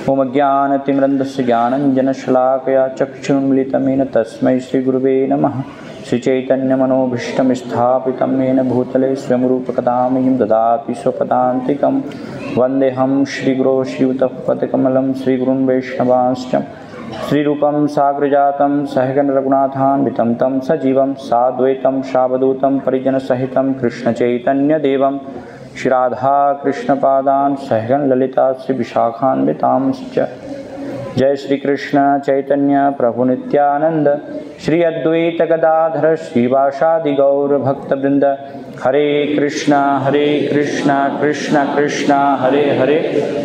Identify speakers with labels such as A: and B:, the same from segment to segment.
A: ओम अज्ञानतिमिरन्धस्य ज्ञानञ्जनशलाकया चक्षुरुन्मिलितं तस्मै श्रीगुरुवे नमः। श्रीचैतन्यमनोभीष्टं स्थापितं येन भूतले स्वयं रूपकदा मह्यं ददाति स्वपदान्तिकं। वन्देऽहं श्रीगुरो श्रीयुतपदकमलं श्रीगुरुन् वैष्णवांश्च श्रीरूपं साग्रजातं सहगण रघुनाथान्वितं तं सजीवं साद्वैतं सावधूतं परिजनसहितं कृष्णचैतन्यदेवं श्रीराधा कृष्णपादान् सहगण ललिता श्री विशाखान्वितांश्च। जय श्री कृष्ण चैतन्य प्रभु नित्यानंद श्री अद्वैत गदाधर श्रीवासादि गौर भक्तवृंद। हरे कृष्ण कृष्ण कृष्ण हरे हरे,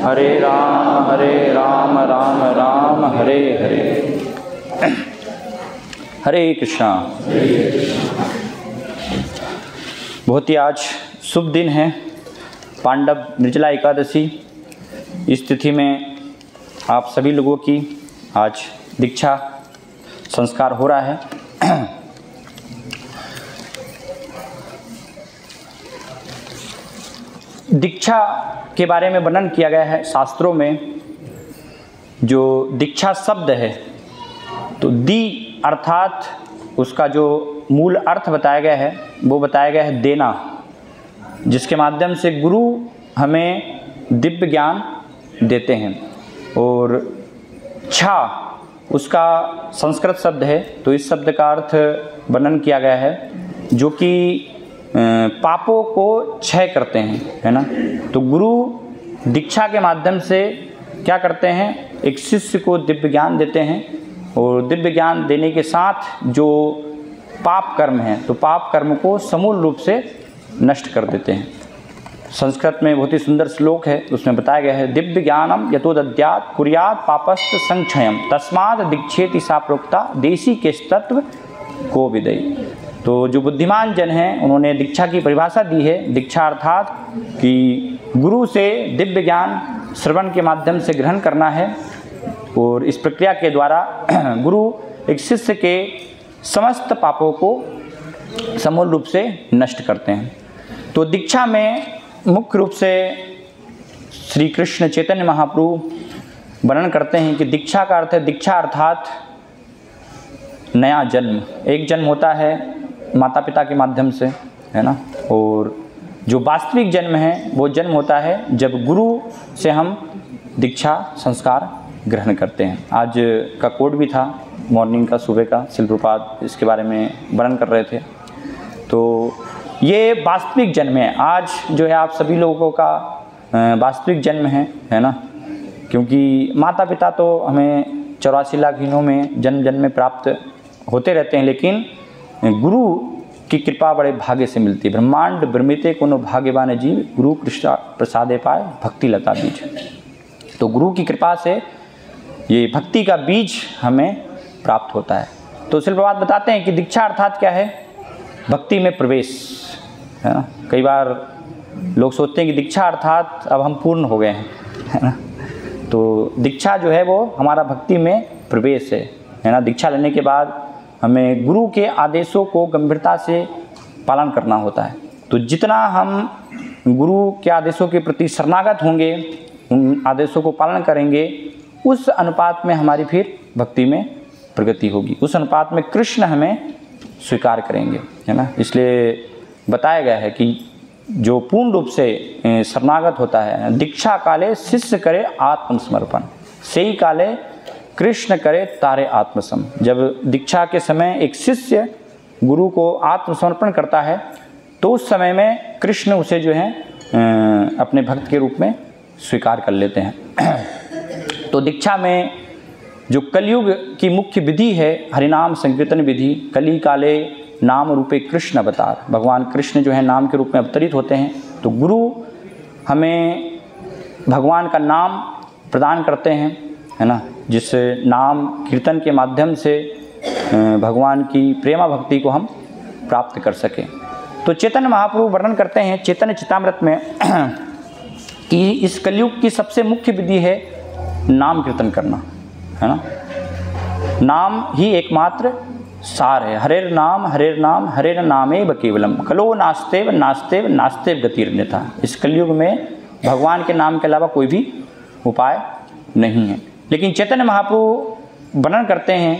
A: हरे राम राम राम हरे हरे। हरे कृष्णा। बहुत ही आज शुभ दिन है, पांडव निर्जला एकादशी। इस तिथि में आप सभी लोगों की आज दीक्षा संस्कार हो रहा है। दीक्षा के बारे में वर्णन किया गया है शास्त्रों में। जो दीक्षा शब्द है तो दी अर्थात उसका जो मूल अर्थ बताया गया है वो बताया गया है देना, जिसके माध्यम से गुरु हमें दिव्य ज्ञान देते हैं। और छा उसका संस्कृत शब्द है, तो इस शब्द का अर्थ वर्णन किया गया है जो कि पापों को क्षय करते हैं, है ना। तो गुरु दीक्षा के माध्यम से क्या करते हैं, एक शिष्य को दिव्य ज्ञान देते हैं और दिव्य ज्ञान देने के साथ जो पाप कर्म है तो पाप कर्म को समूल रूप से नष्ट कर देते हैं। संस्कृत में बहुत ही सुंदर श्लोक है, उसमें बताया गया है दिव्य ज्ञानम यतो दद्यात् कुर्यात् पापस्त संक्षयम तस्मात् दीक्षेति सा प्रोक्ता देशी के तत्व को विदयी। तो जो बुद्धिमान जन हैं उन्होंने दीक्षा की परिभाषा दी है। दीक्षा अर्थात कि गुरु से दिव्य ज्ञान श्रवण के माध्यम से ग्रहण करना है और इस प्रक्रिया के द्वारा गुरु एक शिष्य के समस्त पापों को समूल रूप से नष्ट करते हैं। तो दीक्षा में मुख्य रूप से श्री कृष्ण चैतन्य महाप्रभु वर्णन करते हैं कि दीक्षा का अर्थ है, दीक्षा अर्थात नया जन्म। एक जन्म होता है माता पिता के माध्यम से, है ना, और जो वास्तविक जन्म है वो जन्म होता है जब गुरु से हम दीक्षा संस्कार ग्रहण करते हैं। आज का कोड भी था मॉर्निंग का, सुबह का, शिल प्रपात इसके बारे में वर्णन कर रहे थे। तो ये वास्तविक जन्म है। आज जो है आप सभी लोगों का वास्तविक जन्म है ना, क्योंकि माता पिता तो हमें 84 लाख दिनों में जन्म में प्राप्त होते रहते हैं, लेकिन गुरु की कृपा बड़े भाग्य से मिलती है। ब्रह्मांड ब्रह्मिते कोनो भाग्यवान जीव गुरु कृष्ण प्रसादे पाए भक्ति लता बीज। तो गुरु की कृपा से ये भक्ति का बीज हमें प्राप्त होता है। तो शिल प्रपात बताते हैं कि दीक्षा अर्थात क्या है, भक्ति में प्रवेश, है ना। कई बार लोग सोचते हैं कि दीक्षा अर्थात अब हम पूर्ण हो गए हैं, है ना। तो दीक्षा जो है वो हमारा भक्ति में प्रवेश है ना। दीक्षा लेने के बाद हमें गुरु के आदेशों को गंभीरता से पालन करना होता है। तो जितना हम गुरु के आदेशों के प्रति शरणागत होंगे, उन आदेशों को पालन करेंगे, उस अनुपात में हमारी फिर भक्ति में प्रगति होगी, उस अनुपात में कृष्ण हमें स्वीकार करेंगे, है ना। इसलिए बताया गया है कि जो पूर्ण रूप से शरणागत होता है, दीक्षा काले शिष्य करे आत्मसमर्पण, सही काले कृष्ण करे तारे आत्मसम। जब दीक्षा के समय एक शिष्य गुरु को आत्मसमर्पण करता है तो उस समय में कृष्ण उसे जो है अपने भक्त के रूप में स्वीकार कर लेते हैं। तो दीक्षा में जो कलयुग की मुख्य विधि है हरिनाम संकीर्तन विधि। कली काले नाम रूपे कृष्ण अवतार, भगवान कृष्ण जो है नाम के रूप में अवतरित होते हैं। तो गुरु हमें भगवान का नाम प्रदान करते हैं, है ना, जिस नाम कीर्तन के माध्यम से भगवान की प्रेमा भक्ति को हम प्राप्त कर सकें। तो चैतन्य महाप्रभु वर्णन करते हैं चैतन्य चित्तामृत में कि इस कलयुग की सबसे मुख्य विधि है नाम कीर्तन करना, है ना। नाम ही एकमात्र सार है। हरेर नाम हरेर नामेव केवलम कलो नास्तेव नास्तेव नास्तेव गतिर्न्यथा। इस कलयुग में भगवान के नाम के अलावा कोई भी उपाय नहीं है। लेकिन चैतन्य महाप्रभु वर्णन करते हैं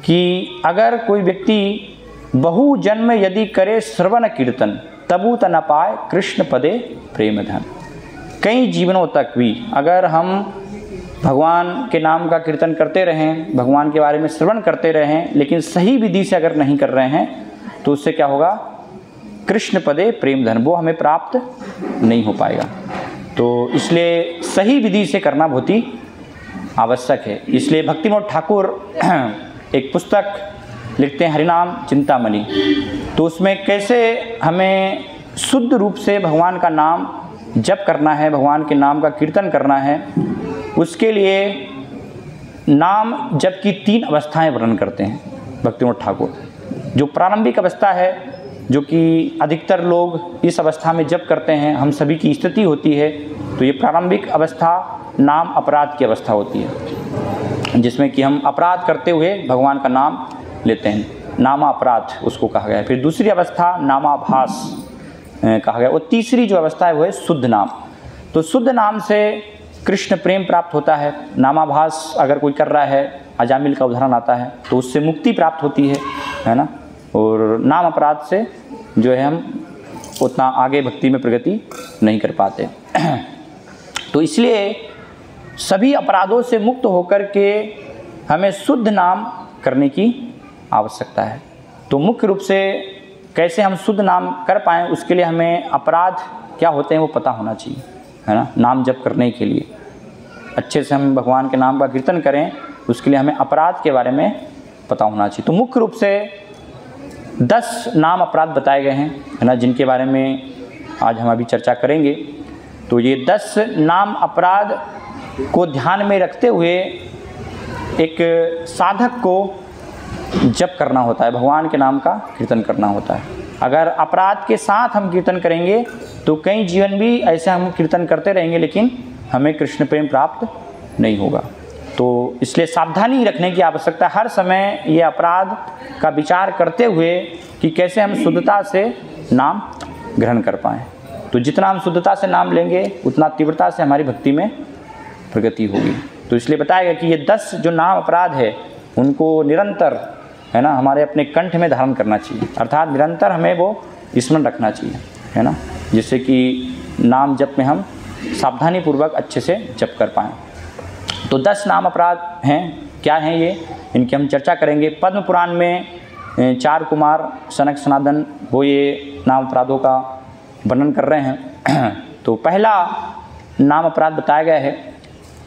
A: कि अगर कोई व्यक्ति बहु जन्म यदि करे श्रवण कीर्तन तबु त न पाए कृष्ण पदे प्रेम धन। कई जीवनों तक भी अगर हम भगवान के नाम का कीर्तन करते रहें, भगवान के बारे में श्रवण करते रहें, लेकिन सही विधि से अगर नहीं कर रहे हैं तो उससे क्या होगा, कृष्ण पदे प्रेम धन, वो हमें प्राप्त नहीं हो पाएगा। तो इसलिए सही विधि से करना बहुत ही आवश्यक है। इसलिए भक्तिमोहन ठाकुर एक पुस्तक लिखते हैं हरिनाम चिंतामणि, तो उसमें कैसे हमें शुद्ध रूप से भगवान का नाम जप करना है, भगवान के नाम का कीर्तन करना है, उसके लिए नाम जप की 3 अवस्थाएं वर्णन करते हैं भक्तिमोहन ठाकुर। जो प्रारंभिक अवस्था है, जो कि अधिकतर लोग इस अवस्था में जप करते हैं, हम सभी की स्थिति होती है, तो ये प्रारंभिक अवस्था नाम अपराध की अवस्था होती है, जिसमें कि हम अपराध करते हुए भगवान का नाम लेते हैं, नामा अपराध उसको कहा गया है। फिर दूसरी अवस्था नामाभास कहा गया, और तीसरी जो अवस्था है वो है शुद्ध नाम। तो शुद्ध नाम से कृष्ण प्रेम प्राप्त होता है। नामाभास अगर कोई कर रहा है, अजामिल का उदाहरण आता है, तो उससे मुक्ति प्राप्त होती है ना। और नाम अपराध से जो है हम उतना आगे भक्ति में प्रगति नहीं कर पाते। तो इसलिए सभी अपराधों से मुक्त होकर के हमें शुद्ध नाम करने की आवश्यकता है। तो मुख्य रूप से कैसे हम शुद्ध नाम कर पाएँ, उसके लिए हमें अपराध क्या होते हैं वो पता होना चाहिए, है ना। नाम जप करने के लिए अच्छे से हम भगवान के नाम का कीर्तन करें, उसके लिए हमें अपराध के बारे में पता होना चाहिए। तो मुख्य रूप से 10 नाम अपराध बताए गए हैं, है ना, जिनके बारे में आज हम अभी चर्चा करेंगे। तो ये 10 नाम अपराध को ध्यान में रखते हुए एक साधक को जप करना होता है, भगवान के नाम का कीर्तन करना होता है। अगर अपराध के साथ हम कीर्तन करेंगे तो कई जीवन भी ऐसे हम कीर्तन करते रहेंगे, लेकिन हमें कृष्ण प्रेम प्राप्त नहीं होगा। तो इसलिए सावधानी रखने की आवश्यकता है, हर समय ये अपराध का विचार करते हुए कि कैसे हम शुद्धता से नाम ग्रहण कर पाएँ। तो जितना हम शुद्धता से नाम लेंगे उतना तीव्रता से हमारी भक्ति में प्रगति होगी। तो इसलिए बताया गया कि ये 10 जो नाम अपराध है उनको निरंतर, है ना, हमारे अपने कंठ में धारण करना चाहिए, अर्थात निरंतर हमें वो स्मरण रखना चाहिए, है ना, जिससे कि नाम जप में हम सावधानी पूर्वक अच्छे से जप कर पाएँ। तो 10 नाम अपराध हैं, क्या हैं ये, इनकी हम चर्चा करेंगे। पद्म पुराण में 4 कुमार सनक सनातन वो ये नाम अपराधों का वर्णन कर रहे हैं। तो पहला नाम अपराध बताया गया है,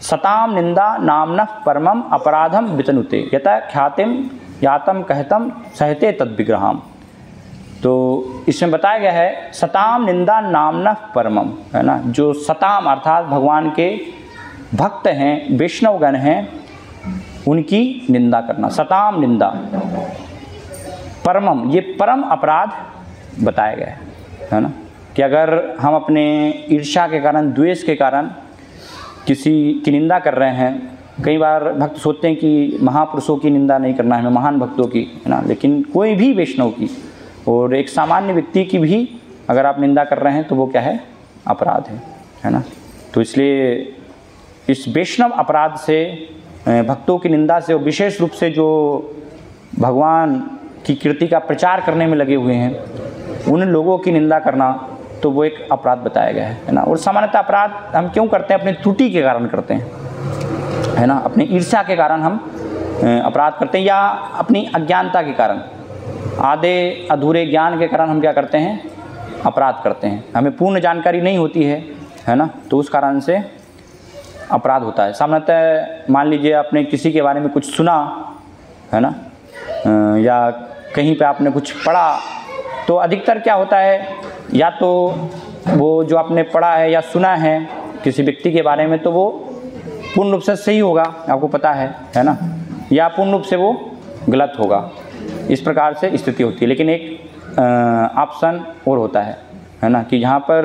A: सताम निंदा नामनः परमम अपराधम वितनुते यथा ख्यातिम यातम कहतम सहते तद्विग्रहम। तो इसमें बताया गया है सताम निंदा नामनः परमम, है ना, जो सताम अर्थात भगवान के भक्त हैं, वैष्णवगण हैं, उनकी निंदा करना, सताम निंदा परमम, ये परम अपराध बताया गया है ना। कि अगर हम अपने ईर्ष्या के कारण, द्वेष के कारण किसी की निंदा कर रहे हैं, कई बार भक्त सोचते हैं कि महापुरुषों की निंदा नहीं करना है हमें, महान भक्तों की, है ना, लेकिन कोई भी वैष्णव की और एक सामान्य व्यक्ति की भी अगर आप निंदा कर रहे हैं तो वो क्या है, अपराध है ना। तो इसलिए इस वैष्णव अपराध से, भक्तों की निंदा से, और विशेष रूप से जो भगवान की कीर्ति का प्रचार करने में लगे हुए हैं उन लोगों की निंदा करना, तो वो एक अपराध बताया गया है ना। और सामान्यतः अपराध हम क्यों करते हैं, अपनी त्रुटि के कारण करते हैं, है ना, अपनी ईर्ष्या के कारण हम अपराध करते हैं, या अपनी अज्ञानता के कारण, आधे अधूरे ज्ञान के कारण हम क्या करते हैं, अपराध करते हैं। हमें पूर्ण जानकारी नहीं होती है ना, तो उस कारण से अपराध होता है। सामान्यतः मान लीजिए आपने किसी के बारे में कुछ सुना, है ना, या कहीं पे आपने कुछ पढ़ा, तो अधिकतर क्या होता है, या तो वो जो आपने पढ़ा है या सुना है किसी व्यक्ति के बारे में तो वो पूर्ण रूप से सही होगा, आपको पता है ना, या पूर्ण रूप से वो गलत होगा। इस प्रकार से स्थिति होती है। लेकिन एक ऑप्शन और होता है ना, कि जहाँ पर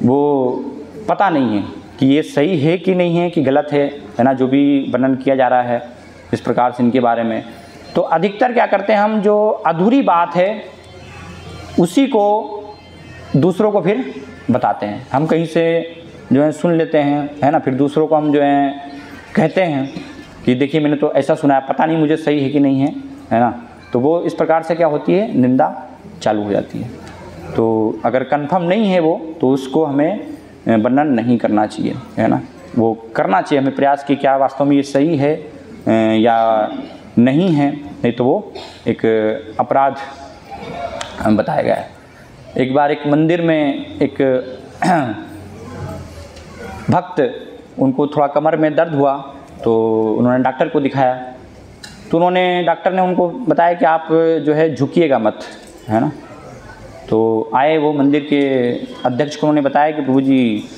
A: वो पता नहीं है कि ये सही है कि नहीं है, कि गलत है ना, जो भी वर्णन किया जा रहा है इस प्रकार से इनके बारे में। तो अधिकतर क्या करते हैं हम, जो अधूरी बात है उसी को दूसरों को फिर बताते हैं। हम कहीं से जो है सुन लेते हैं, है ना। फिर दूसरों को हम जो है कहते हैं कि देखिए मैंने तो ऐसा सुना है, पता नहीं मुझे सही है कि नहीं है ना। तो वो इस प्रकार से क्या होती है, निंदा चालू हो जाती है। तो अगर कंफर्म नहीं है वो, तो उसको हमें वर्णन नहीं करना चाहिए, है ना। वो करना चाहिए हमें प्रयास कि क्या वास्तव में ये सही है या नहीं है, नहीं तो वो एक अपराध बताया गया है। एक बार एक मंदिर में एक भक्त, उनको थोड़ा कमर में दर्द हुआ, तो उन्होंने डॉक्टर को दिखाया। तो डॉक्टर ने उनको बताया कि आप जो है झुकिएगा मत, है ना। तो आए वो मंदिर के अध्यक्ष को, उन्होंने बताया कि प्रभु जी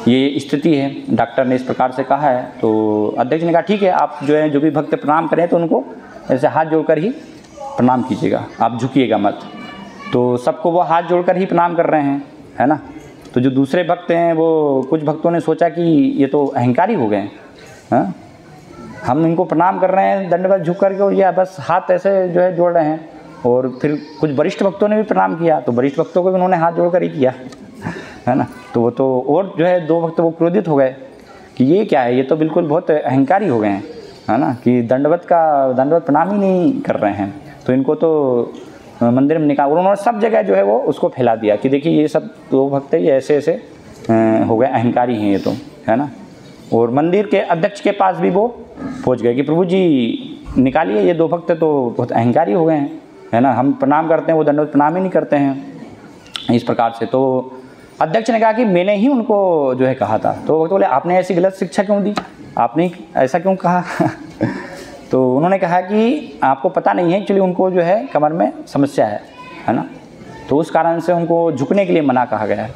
A: ये स्थिति है, डॉक्टर ने इस प्रकार से कहा है। तो अध्यक्ष ने कहा ठीक है, आप जो है जो भी भक्त प्रणाम करें तो उनको ऐसे हाथ जोड़कर ही प्रणाम कीजिएगा, आप झुकिएगा मत। तो सबको वो हाथ जोड़कर ही प्रणाम कर रहे हैं, है ना। तो जो दूसरे भक्त हैं, वो कुछ भक्तों ने सोचा कि ये तो अहंकारी हो गए हैं, हम इनको प्रणाम कर रहे हैं दंडवत झुक करके, और ये बस हाथ ऐसे जो है जोड़ रहे हैं। और फिर कुछ वरिष्ठ भक्तों ने भी प्रणाम किया, तो वरिष्ठ भक्तों को भी उन्होंने हाथ जोड़कर ही किया, है ना। तो वो तो और जो है दो भक्त वो क्रोधित हो गए कि ये क्या है, ये तो बिल्कुल बहुत अहंकारी हो गए हैं, है ना, कि दंडवत प्रणाम ही नहीं कर रहे हैं। तो इनको तो मंदिर में निकाल, उन्होंने सब जगह जो है वो उसको फैला दिया कि देखिए ये सब दो भक्त ये ऐसे ऐसे हो गए, अहंकारी हैं ये तो, है ना। और मंदिर के अध्यक्ष के पास भी वो पहुंच गए कि प्रभु जी निकालिए, ये दो भक्त तो बहुत अहंकारी हो गए हैं, है ना। हम प्रणाम करते हैं, वो दंडवत प्रणाम ही नहीं करते हैं, इस प्रकार से। तो अध्यक्ष ने कहा कि मैंने ही उनको जो है कहा था। तो वो बोले आपने ऐसी गलत शिक्षा क्यों दी, आपने ऐसा क्यों कहा तो उन्होंने कहा कि आपको पता नहीं है, एक्चुअली उनको जो है कमर में समस्या है ना, तो उस कारण से उनको झुकने के लिए मना कहा गया है।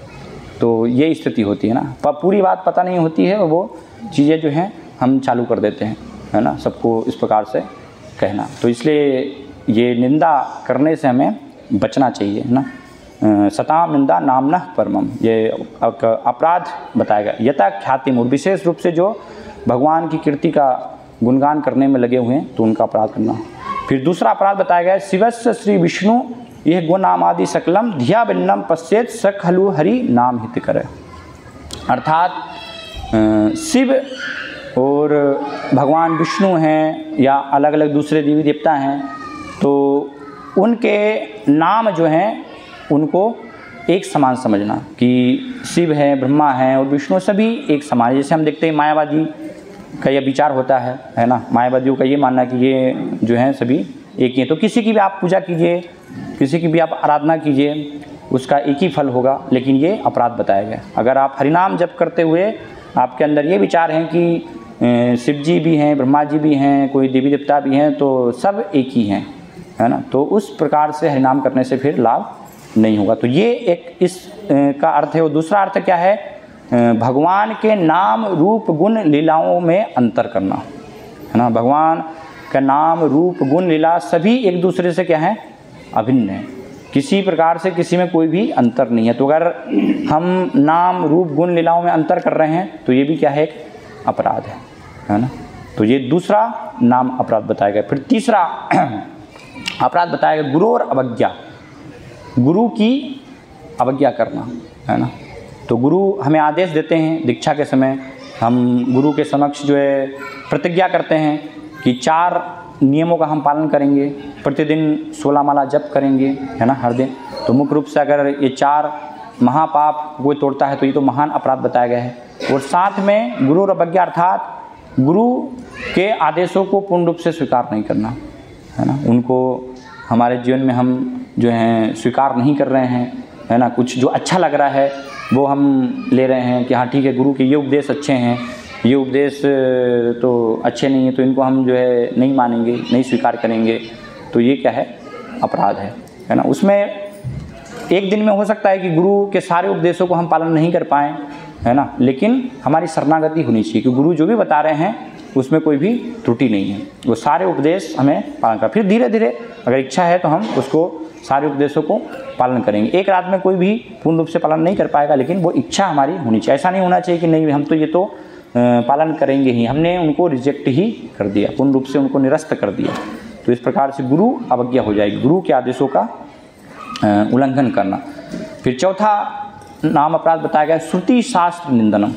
A: तो ये स्थिति होती है ना, पूरी बात पता नहीं होती है और वो चीज़ें जो हैं हम चालू कर देते हैं, है ना, सबको इस प्रकार से कहना। तो इसलिए ये निंदा करने से हमें बचना चाहिए, है ना। सताम निंदा नामनः परमम, ये अपराध बताया गया। यथा ख्याति मूल, विशेष रूप से जो भगवान की कीर्ति का गुणगान करने में लगे हुए हैं तो उनका अपराध करना। फिर दूसरा अपराध बताया गया है, शिवस्य श्री विष्णु यह गुण नाम आदि सकलम धिया भिन्नम पश्चेत स खलु हरि नाम हित करे। अर्थात शिव और भगवान विष्णु हैं या अलग अलग दूसरे देवी देवता हैं, तो उनके नाम जो हैं उनको एक समान समझना कि शिव है, ब्रह्मा है और विष्णु सभी एक समान। जैसे हम देखते हैं मायावादी का यह विचार होता है ना, मायावादियों का ये मानना कि ये जो हैं सभी एक ही हैं। तो किसी की भी आप पूजा कीजिए, किसी की भी आप आराधना कीजिए, उसका एक ही फल होगा, लेकिन ये अपराध बताया गया। अगर आप हरिनाम जप करते हुए आपके अंदर ये विचार हैं कि शिव जी भी हैं, ब्रह्मा जी भी हैं, कोई देवी देवता भी हैं, तो सब एक ही हैं, है ना, तो उस प्रकार से हरिनाम करने से फिर लाभ नहीं होगा। तो ये एक इस का अर्थ है। और दूसरा अर्थ क्या है, भगवान के नाम रूप गुण लीलाओं में अंतर करना, है ना। भगवान का नाम रूप गुण लीला सभी एक दूसरे से क्या है, अभिन्न है, किसी प्रकार से किसी में कोई भी अंतर नहीं है। तो अगर हम नाम रूप गुण लीलाओं में अंतर कर रहे हैं तो ये भी क्या है, एक अपराध है ना। तो ये दूसरा नाम अपराध बताया गया। फिर तीसरा अपराध बताया गया, गुरु और अवज्ञा, गुरु की अवज्ञा करना, है ना। तो गुरु हमें आदेश देते हैं दीक्षा के समय, हम गुरु के समक्ष जो है प्रतिज्ञा करते हैं कि 4 नियमों का हम पालन करेंगे, प्रतिदिन 16 माला जप करेंगे, है ना, हर दिन। तो मुख्य रूप से अगर ये 4 महापाप कोई तोड़ता है तो ये तो महान अपराध बताया गया है। और साथ में गुरु और अवज्ञा अर्थात गुरु के आदेशों को पूर्ण रूप से स्वीकार नहीं करना, है ना। उनको हमारे जीवन में हम जो हैं स्वीकार नहीं कर रहे हैं, है ना। कुछ जो अच्छा लग रहा है वो हम ले रहे हैं कि हाँ ठीक है, गुरु के ये उपदेश अच्छे हैं, ये उपदेश तो अच्छे नहीं है, तो इनको हम जो है नहीं मानेंगे, नहीं स्वीकार करेंगे। तो ये क्या है, अपराध है ना। उसमें एक दिन में हो सकता है कि गुरु के सारे उपदेशों को हम पालन नहीं कर पाएँ, है ना, लेकिन हमारी शरणागति होनी चाहिए कि गुरु जो भी बता रहे हैं उसमें कोई भी त्रुटि नहीं है, वो सारे उपदेश हमें पालन कर। फिर धीरे धीरे अगर इच्छा है तो हम उसको सारे उपदेशों को पालन करेंगे। एक रात में कोई भी पूर्ण रूप से पालन नहीं कर पाएगा, लेकिन वो इच्छा हमारी होनी चाहिए। ऐसा नहीं होना चाहिए कि नहीं हम तो ये तो पालन करेंगे ही, हमने उनको रिजेक्ट ही कर दिया, पूर्ण रूप से उनको निरस्त कर दिया। तो इस प्रकार से गुरु अवज्ञा हो जाएगी, गुरु के आदेशों का उल्लंघन करना। फिर चौथा नाम अपराध बताया गया, श्रुति शास्त्र निंदनम,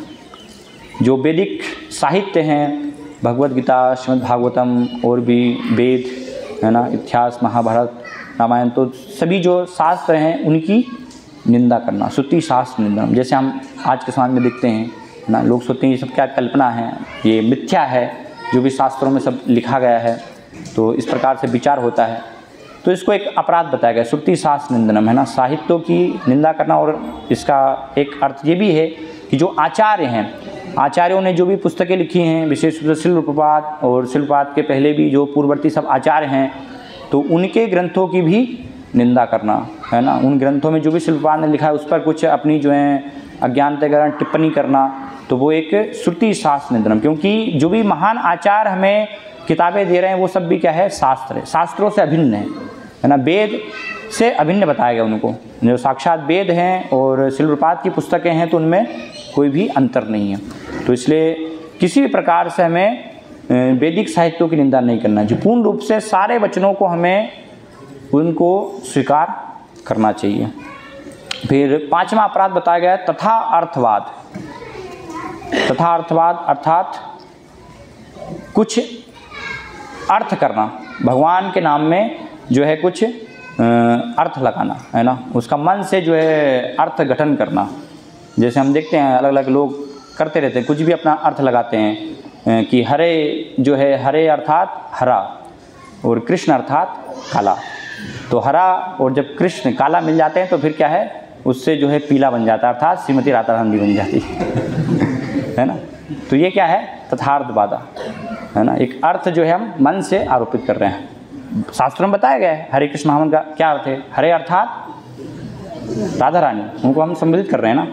A: जो वैदिक साहित्य हैं, भगवद गीता, श्रीमद् भागवतम और भी वेद है ना, इतिहास, महाभारत, रामायण, तो सभी जो शास्त्र हैं उनकी निंदा करना, श्रुति शास्त्र निंदा। जैसे हम आज के समाज में देखते हैं ना, लोग सोचते हैं ये सब क्या कल्पना है, ये मिथ्या है, जो भी शास्त्रों में सब लिखा गया है, तो इस प्रकार से विचार होता है। तो इसको एक अपराध बताया गया, श्रुति शास्त्र निंदनम है ना, साहित्यों की निंदा करना। और इसका एक अर्थ ये भी है कि जो आचार्य हैं, आचार्यों ने जो भी पुस्तकें लिखी हैं, विशेष रूप से शिल प्रपात और शिल प्रपात के पहले भी जो पूर्ववर्ती सब आचार्य हैं, तो उनके ग्रंथों की भी निंदा करना है ना। उन ग्रंथों में जो भी शिल प्रपात ने लिखा है उस पर कुछ अपनी जो है अज्ञानता के कारण टिप्पणी करना, तो वो एक श्रुति शास्त्र निंदनम। क्योंकि जो भी महान आचार्य हमें किताबें दे रहे हैं वो सब भी क्या है, शास्त्र है, शास्त्रों से अभिन्न है ना, वेद से अभिन्न बताया गया उनको। जो साक्षात वेद हैं और शिल प्रपात की पुस्तकें हैं तो उनमें कोई भी अंतर नहीं है। तो इसलिए किसी भी प्रकार से हमें वैदिक साहित्यों की निंदा नहीं करना चाहिए। पूर्ण रूप से सारे वचनों को हमें उनको स्वीकार करना चाहिए। फिर 5वां अपराध बताया गया है तथा अर्थवाद। तथा अर्थवाद अर्थात कुछ अर्थ करना, भगवान के नाम में जो है कुछ अर्थ लगाना है ना, उसका मन से जो है अर्थ गठन करना। जैसे हम देखते हैं अलग अलग लोग करते रहते हैं, कुछ भी अपना अर्थ लगाते हैं कि हरे जो है, हरे अर्थात हरा और कृष्ण अर्थात काला। तो हरा और जब कृष्ण काला मिल जाते हैं तो फिर क्या है, उससे जो है पीला बन जाता है, अर्थात श्रीमती राधा रानी बन जाती है ना। तो ये क्या है, तथार्थवाद है ना, एक अर्थ जो है हम मन से आरोपित कर रहे हैं। शास्त्रों में बताया गया है हरे कृष्ण महामंत्र का क्या अर्थ है, हरे अर्थात राधा रानी, उनको हम संबोधित कर रहे हैं ना,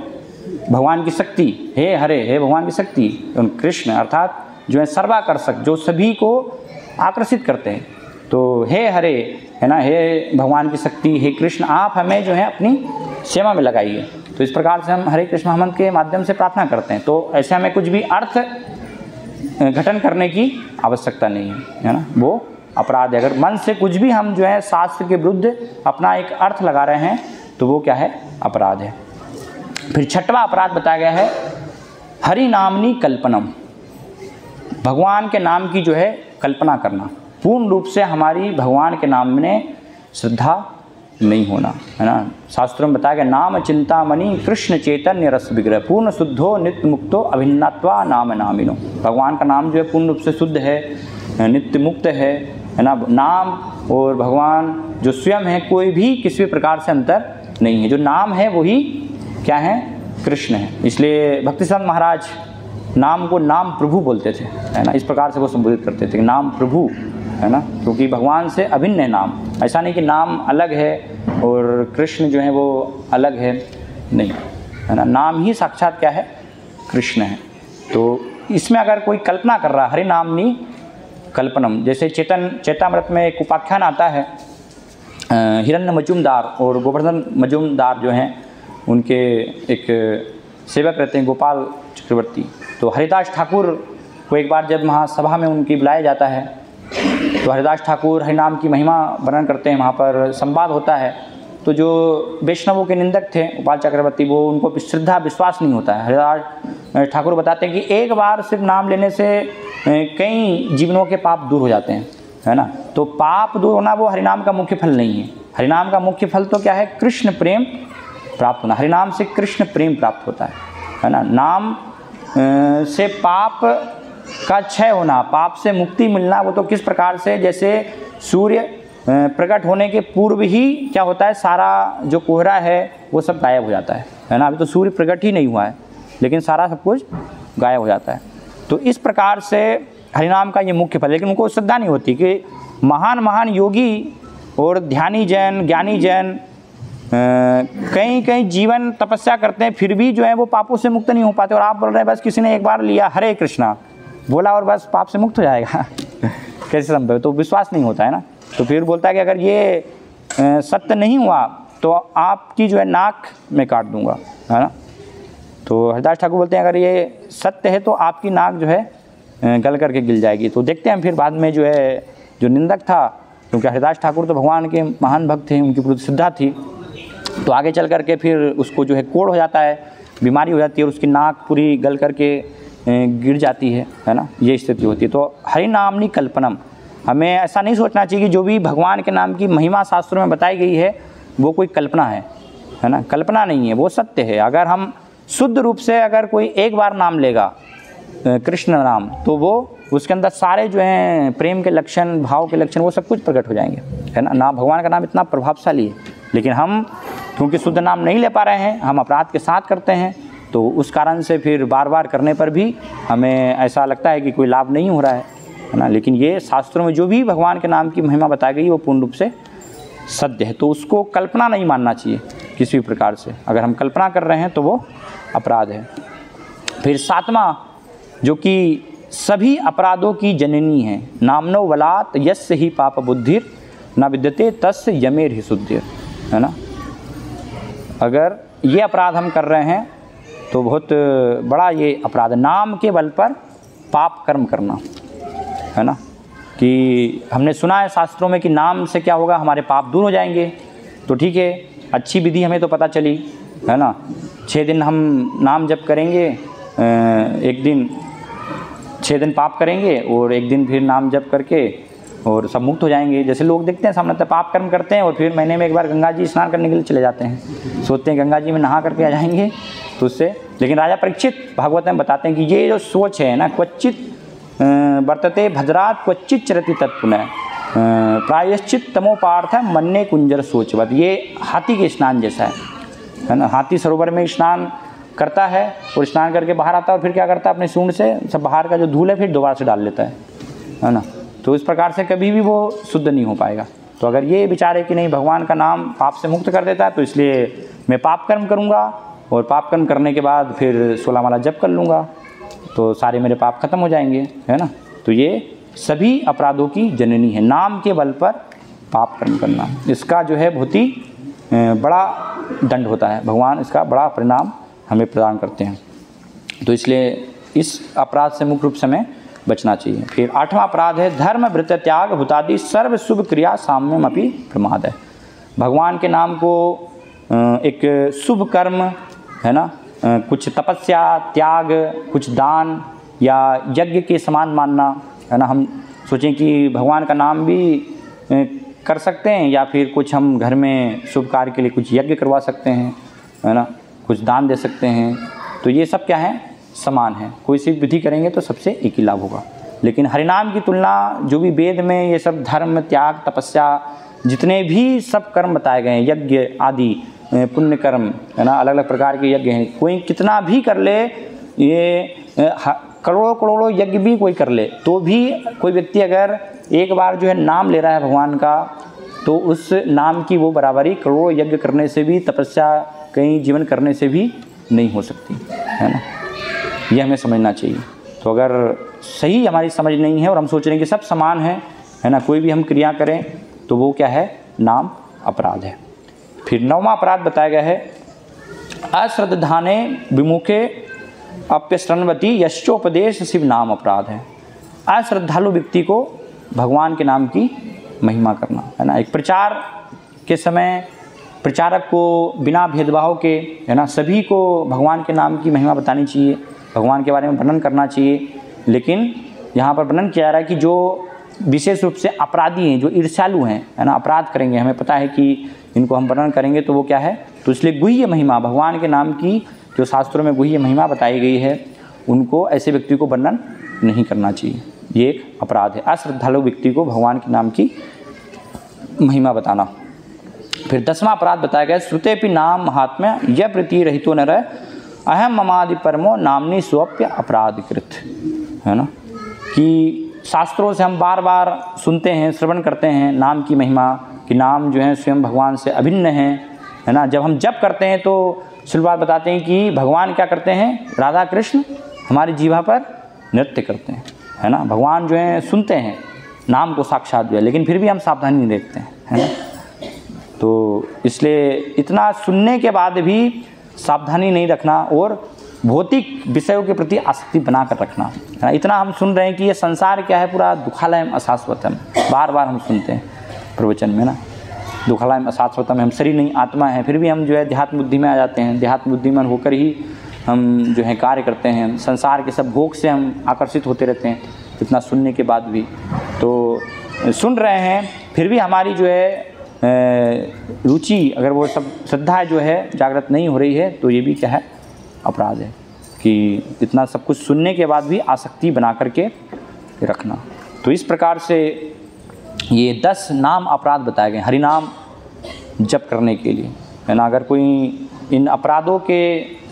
A: भगवान की शक्ति, हे हरे, हे भगवान की शक्ति। कृष्ण अर्थात जो है सर्वाकर्षक, जो सभी को आकर्षित करते हैं। तो हे हरे है ना, हे भगवान की शक्ति, हे कृष्ण, आप हमें जो है अपनी सेवा में लगाइए। तो इस प्रकार से हम हरे कृष्ण महामंत्र के माध्यम से प्रार्थना करते हैं। तो ऐसे हमें कुछ भी अर्थ गठन करने की आवश्यकता नहीं है ना, वो अपराध है। अगर मन से कुछ भी हम जो है शास्त्र के विरुद्ध अपना एक अर्थ लगा रहे हैं तो वो क्या है, अपराध है। फिर 6वां अपराध बताया गया है हरि नामनी कल्पनम, भगवान के नाम की जो है कल्पना करना, पूर्ण रूप से हमारी भगवान के नाम में श्रद्धा नहीं होना है ना। शास्त्रों में बताया गया नाम चिंतामणि कृष्ण चैतन्य रस विग्रह पूर्ण शुद्धो नित्य मुक्तो अभिन्नत्वा नाम नामिनो। भगवान का नाम जो है पूर्ण रूप से शुद्ध है, नित्य मुक्त है ना। नाम और भगवान जो स्वयं है कोई भी किसी भी प्रकार से अंतर नहीं है। जो नाम है वही क्या है, कृष्ण है। इसलिए भक्तिसिद्धांत महाराज नाम को नाम प्रभु बोलते थे है ना, इस प्रकार से वो संबोधित करते थे कि नाम प्रभु है ना, क्योंकि भगवान से अभिन्न है नाम। ऐसा नहीं कि नाम अलग है और कृष्ण जो है वो अलग है, नहीं है ना, नाम ही साक्षात क्या है, कृष्ण है। तो इसमें अगर कोई कल्पना कर रहा है हरि नामनी कल्पनम, जैसे चैतामृत में एक उपाख्यान आता है, हिरण्य मजूमदार और गोवर्धन मजूमदार जो हैं उनके एक सेवक रहते हैं गोपाल चक्रवर्ती। तो हरिदास ठाकुर को एक बार जब महासभा में उनकी बुलाया जाता है तो हरिदास ठाकुर हरिनाम की महिमा वर्णन करते हैं, वहाँ पर संवाद होता है। तो जो वैष्णवों के निंदक थे गोपाल चक्रवर्ती, वो उनको श्रद्धा विश्वास नहीं होता है। हरिदास ठाकुर बताते हैं कि एक बार सिर्फ नाम लेने से कई जीवनों के पाप दूर हो जाते हैं है ना। तो पाप दूर होना वो हरिनाम का मुख्य फल नहीं है। हरिनाम का मुख्य फल तो क्या है, कृष्ण प्रेम प्राप्त होना। हरिनाम से कृष्ण प्रेम प्राप्त होता है ना। नाम से पाप का क्षय होना, पाप से मुक्ति मिलना, वो तो किस प्रकार से, जैसे सूर्य प्रकट होने के पूर्व ही क्या होता है, सारा जो कोहरा है वो सब गायब हो जाता है ना। अभी तो सूर्य प्रकट ही नहीं हुआ है लेकिन सारा सब कुछ गायब हो जाता है। तो इस प्रकार से हरिनाम का ये मुख्य फल, लेकिन उनको श्रद्धा नहीं होती कि महान महान योगी और ध्यानी जैन, ज्ञानी जैन कई जीवन तपस्या करते हैं फिर भी जो है वो पापों से मुक्त नहीं हो पाते। और आप बोल रहे हैं बस किसी ने एक बार लिया हरे कृष्णा बोला और बस पाप से मुक्त हो जाएगा कैसे संभव है? तो विश्वास नहीं होता है ना। तो फिर बोलता है कि अगर ये सत्य नहीं हुआ तो आपकी जो है नाक मैं काट दूंगा है ना। तो हरिदास ठाकुर बोलते हैं अगर ये सत्य है तो आपकी नाक जो है गल करके गिल जाएगी। तो देखते हैं फिर बाद में जो है जो निंदक था, क्योंकि हरिदास ठाकुर तो भगवान के महान भक्त थे, उनकी पूरी श्रद्धा थी, तो आगे चल करके फिर उसको जो है कोढ़ हो जाता है, बीमारी हो जाती है और उसकी नाक पूरी गल करके गिर जाती है ना, ये स्थिति होती है। तो हरि नामनी कल्पनम, हमें ऐसा नहीं सोचना चाहिए कि जो भी भगवान के नाम की महिमा शास्त्रों में बताई गई है वो कोई कल्पना है ना, कल्पना नहीं है, वो सत्य है। अगर हम शुद्ध रूप से अगर कोई एक बार नाम लेगा कृष्ण नाम, तो वो उसके अंदर सारे जो हैं प्रेम के लक्षण, भाव के लक्षण, वो सब कुछ प्रकट हो जाएंगे, है ना। भगवान का नाम इतना प्रभावशाली है, लेकिन हम क्योंकि शुद्ध नाम नहीं ले पा रहे हैं, हम अपराध के साथ करते हैं, तो उस कारण से फिर बार बार करने पर भी हमें ऐसा लगता है कि कोई लाभ नहीं हो रहा है ना। लेकिन ये शास्त्रों में जो भी भगवान के नाम की महिमा बताई गई वो पूर्ण रूप से सत्य है, तो उसको कल्पना नहीं मानना चाहिए किसी भी प्रकार से। अगर हम कल्पना कर रहे हैं तो वो अपराध है। फिर 7वां, जो कि सभी अपराधों की जननी है, नामनो वलात यस्य ही पाप बुद्धिर न विद्यते तस्य यमेर ही शुद्धिर, है ना। अगर ये अपराध हम कर रहे हैं तो बहुत बड़ा ये अपराध, नाम के बल पर पाप कर्म करना, है ना। कि हमने सुना है शास्त्रों में कि नाम से क्या होगा, हमारे पाप दूर हो जाएंगे, तो ठीक है, अच्छी विधि हमें तो पता चली, है ना। 6 दिन हम नाम जप करेंगे, एक दिन 6 दिन पाप करेंगे और एक दिन फिर नाम जप करके और सब मुक्त हो जाएंगे। जैसे लोग देखते हैं सामने, पाप कर्म करते हैं और फिर महीने में एक बार गंगा जी स्नान करने के लिए चले जाते हैं, सोचते हैं गंगा जी में नहा करके आ जाएंगे तो उससे। लेकिन राजा परीक्षित भागवत में बताते हैं कि ये जो सोच है ना, क्वचित वर्तते भद्रात क्वचित चरति तत्पुनः प्रायश्चित तमोपार्थ मन्ने कुंजर सोचवत। ये हाथी के स्नान जैसा है ना। हाथी सरोवर में स्नान करता है और स्नान करके बाहर आता है और फिर क्या करता है, अपने सूंड से सब बाहर का जो धूल है फिर दोबारा से डाल लेता है ना। तो इस प्रकार से कभी भी वो शुद्ध नहीं हो पाएगा। तो अगर ये विचार है कि नहीं भगवान का नाम पाप से मुक्त कर देता है, तो इसलिए मैं पाप कर्म करूँगा और पाप कर्म करने के बाद फिर 16 माला जप कर लूँगा तो सारे मेरे पाप खत्म हो जाएंगे, है ना। तो ये सभी अपराधों की जननी है, नाम के बल पर पाप कर्म करना। इसका जो है बहुत ही बड़ा दंड होता है, भगवान इसका बड़ा परिणाम हमें प्रदान करते हैं। तो इसलिए इस अपराध से मुख्य रूप से हमें बचना चाहिए। फिर 8वां अपराध है धर्म वृत्त त्याग भूतादि सर्व शुभ क्रिया साम्यम अपि प्रमाद है। भगवान के नाम को एक शुभ कर्म, है ना, कुछ तपस्या, त्याग, कुछ दान या यज्ञ के समान मानना, है ना। हम सोचें कि भगवान का नाम भी कर सकते हैं या फिर कुछ हम घर में शुभ कार्य के लिए कुछ यज्ञ करवा सकते हैं, है ना, कुछ दान दे सकते हैं। तो ये सब क्या है, समान है, कोई सी विधि करेंगे तो सबसे एक ही लाभ होगा। लेकिन हरिनाम की तुलना जो भी वेद में ये सब धर्म, त्याग, तपस्या, जितने भी सब कर्म बताए गए हैं, यज्ञ आदि पुण्य कर्म, है ना, अलग अलग प्रकार के यज्ञ हैं, कोई कितना भी कर ले, ये करोड़ों करोड़ों यज्ञ भी कोई कर ले, तो भी कोई व्यक्ति अगर एक बार जो है नाम ले रहा है भगवान का, तो उस नाम की वो बराबरी करोड़ों यज्ञ करने से भी, तपस्या कई जीवन करने से भी नहीं हो सकती, है ना। ये हमें समझना चाहिए। तो अगर सही हमारी समझ नहीं है और हम सोच रहे हैं कि सब समान है ना, कोई भी हम क्रिया करें तो वो क्या है, नाम अपराध है। फिर 9वां अपराध बताया गया है अश्रद्धाने विमुखे अप्यश्रण्वती यश्चोपदेश शिव नाम अपराध है। अश्रद्धालु व्यक्ति को भगवान के नाम की महिमा करना, है ना। एक प्रचार के समय प्रचारक को बिना भेदभाव के, है ना, सभी को भगवान के नाम की महिमा बतानी चाहिए, भगवान के बारे में वर्णन करना चाहिए। लेकिन यहाँ पर वर्णन किया जा रहा है कि जो विशेष रूप से अपराधी हैं, जो ईर्ष्यालु हैं, है ना, अपराध करेंगे, हमें पता है कि इनको हम वर्णन करेंगे तो वो क्या है, तो इसलिए गुह्य महिमा, भगवान के नाम की जो शास्त्रों में गुह्य महिमा बताई गई है, उनको ऐसे व्यक्ति को वर्णन नहीं करना चाहिए। ये एक अपराध है, अश्रद्धालु व्यक्ति को भगवान के नाम की महिमा बताना। फिर 10वां अपराध बताया गया श्रुतेपि नाम महात्म्य यह प्रीति रहितो नर अहम ममादि परमो नामनी स्वप्य अपराधकृत, है ना। कि शास्त्रों से हम बार बार सुनते हैं, श्रवण करते हैं नाम की महिमा, कि नाम जो है स्वयं भगवान से अभिन्न है ना। जब हम जप करते हैं तो शुरुआत बताते हैं कि भगवान क्या करते हैं, राधा कृष्ण हमारी जीवा पर नृत्य करते हैं, है ना। भगवान जो है सुनते हैं नाम को साक्षात जो है, लेकिन फिर भी हम सावधानी नहीं देखते हैं, है ना। तो इसलिए इतना सुनने के बाद भी सावधानी नहीं रखना और भौतिक विषयों के प्रति आसक्ति बना कर रखना, है ना। इतना हम सुन रहे हैं कि ये संसार क्या है, पूरा दुखालयम अशाश्वतम, बार बार हम सुनते हैं प्रवचन में ना, दुखालयम अशाश्वतम, हम शरीर नहीं आत्मा है, फिर भी हम जो है देहात्म बुद्धि में आ जाते हैं। देहात्म बुद्धि में होकर ही हम जो है कार्य करते हैं, संसार के सब भोग से हम आकर्षित होते रहते हैं इतना सुनने के बाद भी। तो सुन रहे हैं फिर भी हमारी जो है रुचि, अगर वो सब श्रद्धा जो है जागृत नहीं हो रही है, तो ये भी क्या है, अपराध है कि इतना सब कुछ सुनने के बाद भी आसक्ति बना करके रखना। तो इस प्रकार से ये 10 नाम अपराध बताए गए हरि नाम जप करने के लिए, है ना। अगर कोई इन अपराधों के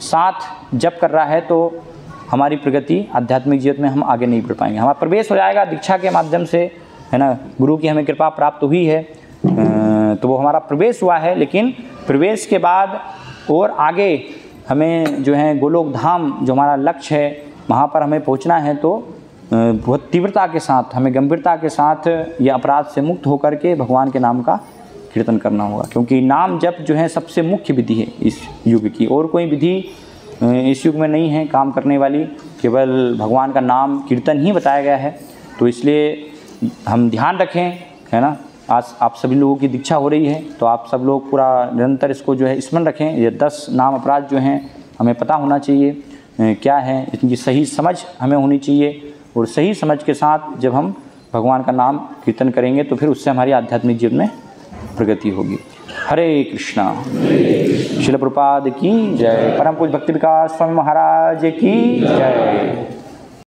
A: साथ जप कर रहा है तो हमारी प्रगति आध्यात्मिक जीवन में हम आगे नहीं बढ़ पाएंगे। हमारा प्रवेश हो जाएगा दीक्षा के माध्यम से, है ना, गुरु की हमें कृपा प्राप्त हुई है, तो वो हमारा प्रवेश हुआ है। लेकिन प्रवेश के बाद और आगे हमें जो है गोलोक धाम जो हमारा लक्ष्य है वहाँ पर हमें पहुँचना है, तो बहुत तीव्रता के साथ, हमें गंभीरता के साथ ये अपराध से मुक्त होकर के भगवान के नाम का कीर्तन करना होगा। क्योंकि नाम जप जो है सबसे मुख्य विधि है इस युग की, और कोई विधि इस युग में नहीं है काम करने वाली, केवल भगवान का नाम कीर्तन ही बताया गया है। तो इसलिए हम ध्यान रखें, है ना। आज आप सभी लोगों की दीक्षा हो रही है, तो आप सब लोग पूरा निरंतर इसको जो है स्मरण रखें। ये 10 नाम अपराध जो हैं हमें पता होना चाहिए क्या है, इनकी सही समझ हमें होनी चाहिए, और सही समझ के साथ जब हम भगवान का नाम कीर्तन करेंगे तो फिर उससे हमारी आध्यात्मिक जीवन में प्रगति होगी। हरे कृष्णा। श्रील प्रभुपाद की जय। परम पूज्य भक्ति विकास स्वामी महाराज की जय।